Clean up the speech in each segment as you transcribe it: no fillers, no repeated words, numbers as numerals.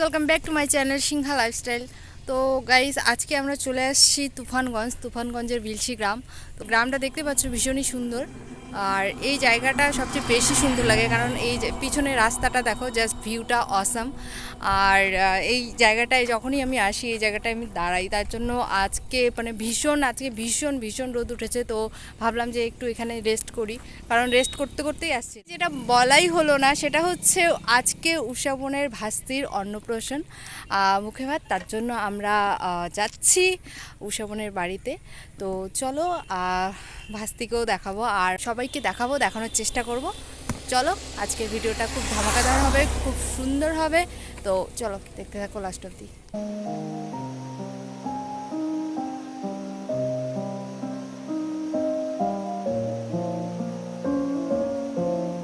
Welcome back to my channel Sinha lifestyle. তো guys, আজকে আমরা চলে আসছি তুফানগঞ্জের বিলসি গ্রাম। তো গ্রামটা দেখতে পাচ্ছ ভীষণই সুন্দর, আর এই জায়গাটা সবচেয়ে বেশি সুন্দর লাগে কারণ এই যে পিছনে রাস্তাটা দেখো, জাস্ট ভিউটা অসাম। আর এই জায়গাটায় যখনই আমি আসি, এই জায়গাটায় আমি দাঁড়াই, তার জন্য আজকে ভীষণ রোদ উঠেছে। তো ভাবলাম যে একটু এখানে রেস্ট করি, কারণ রেস্ট করতে করতেই আসছি। যেটা বলাই হলো না, সেটা হচ্ছে আজকে উষা বোনের ভাস্তির অন্নপ্রাশন, মুখে ভাত। তার জন্য আমরা যাচ্ছি উষা বোনের বাড়িতে। তো চলো ভাস্তিকেও দেখাবো আর সবাইকে দেখানোর চেষ্টা করব। চলো, আজকের ভিডিওটা খুব ধামাকাদার হবে, খুব সুন্দর হবে। তো চলো দেখতে থাকো লাস্ট অবধি।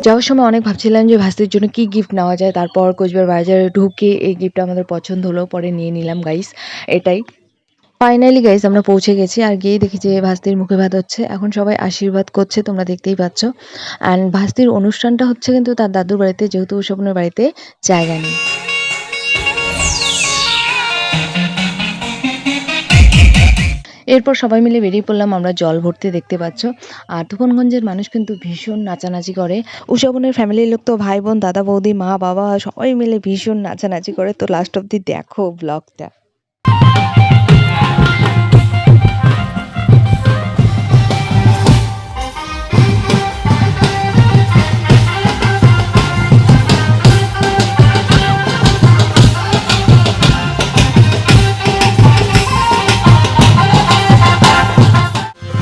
যাওয়ার সময় অনেক ভাবছিলাম যে ভাস্তির জন্য কি গিফট নেওয়া যায়, তারপর কোচবিহার বাজারে ঢুকে এই গিফটটা আমাদের পছন্দ হলো, পরে নিয়ে নিলাম গাইস। এটাই ফাইনালি গাইস, আমরা পৌঁছে গেছি। আর গিয়ে দেখি যে ভাস্তির মুখে ভাত হচ্ছে, এখন সবাই আশীর্বাদ করছে, তোমরা দেখতেই পাচ্ছ। অ্যান্ড ভাস্তির অনুষ্ঠানটা হচ্ছে কিন্তু তার দাদুর বাড়িতে, যেহেতু ওসবনের বাড়িতে জায়গা নেই। এরপর সবাই মিলে বেরিয়ে পড়লাম আমরা জল ভরতে, দেখতে পাচ্ছ। আর তুফানগঞ্জের মানুষ কিন্তু ভীষণ নাচানাচি করে। উষাবনের ফ্যামিলির লোক তো ভাই বোন দাদা বৌদি মা বাবা সবাই মিলে ভীষণ নাচানাচি করে। তো লাস্ট অব্দি দেখো ব্লগটা।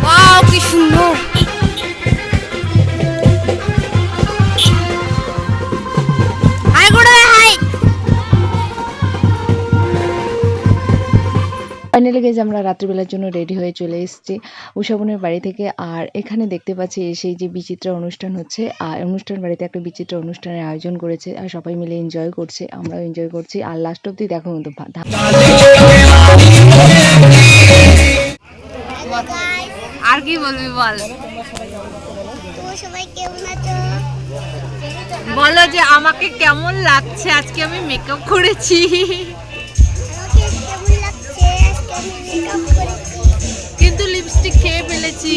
ওয়াও, কি সুন্দর! ফাইনালি গেছে আমরা রাত্রিবেলার জন্য রেডি হয়ে চলে এসেছি উষাবনের বাড়ি থেকে। আর এখানে দেখতে পাচ্ছি সেই যে বিচিত্রা অনুষ্ঠান হচ্ছে, আর অনুষ্ঠান বাড়িতে একটা বিচিত্রা অনুষ্ঠানের আয়োজন করেছে, আর সবাই মিলে এনজয় করছে, আমরাও এনজয় করছি। আর লাস্ট অব্দি দেখো কিন্তু আর কি বলবি বল, বলো যে আমাকে কেমন লাগছে আজকে আমি মেকআপ করেছি। কিন্তু লিপস্টিক খেয়ে ফেলেছি।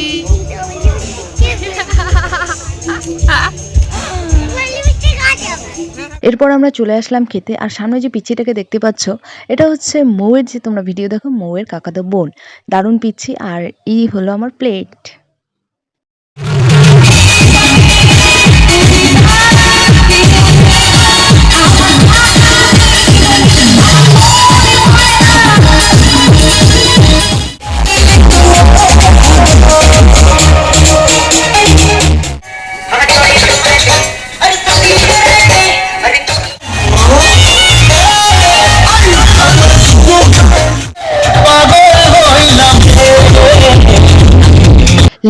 এরপর আমরা চলে আসলাম খেতে। আর সামনে যে পিচ্ছিটাকে দেখতে পাচ্ছ, এটা হচ্ছে মৌয়ের, যে তোমরা ভিডিও দেখো মৌয়ের কাকাতো বোন, দারুণ পিচ্ছি। আর এই হলো আমার প্লেট।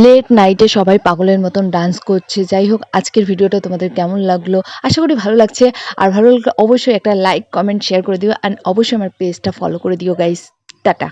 লেট নাইটে সবাই পাগলের মতন ডান্স করছে। যাই হোক, আজকের ভিডিওটা তোমাদের কেমন লাগলো, আশা করি ভালো লাগছে। আর ভালো লাগলে অবশ্যই একটা লাইক কমেন্ট শেয়ার করে দিও, অ্যান্ড অবশ্যই আমার পেজটা ফলো করে দিও গাইস। টাটা।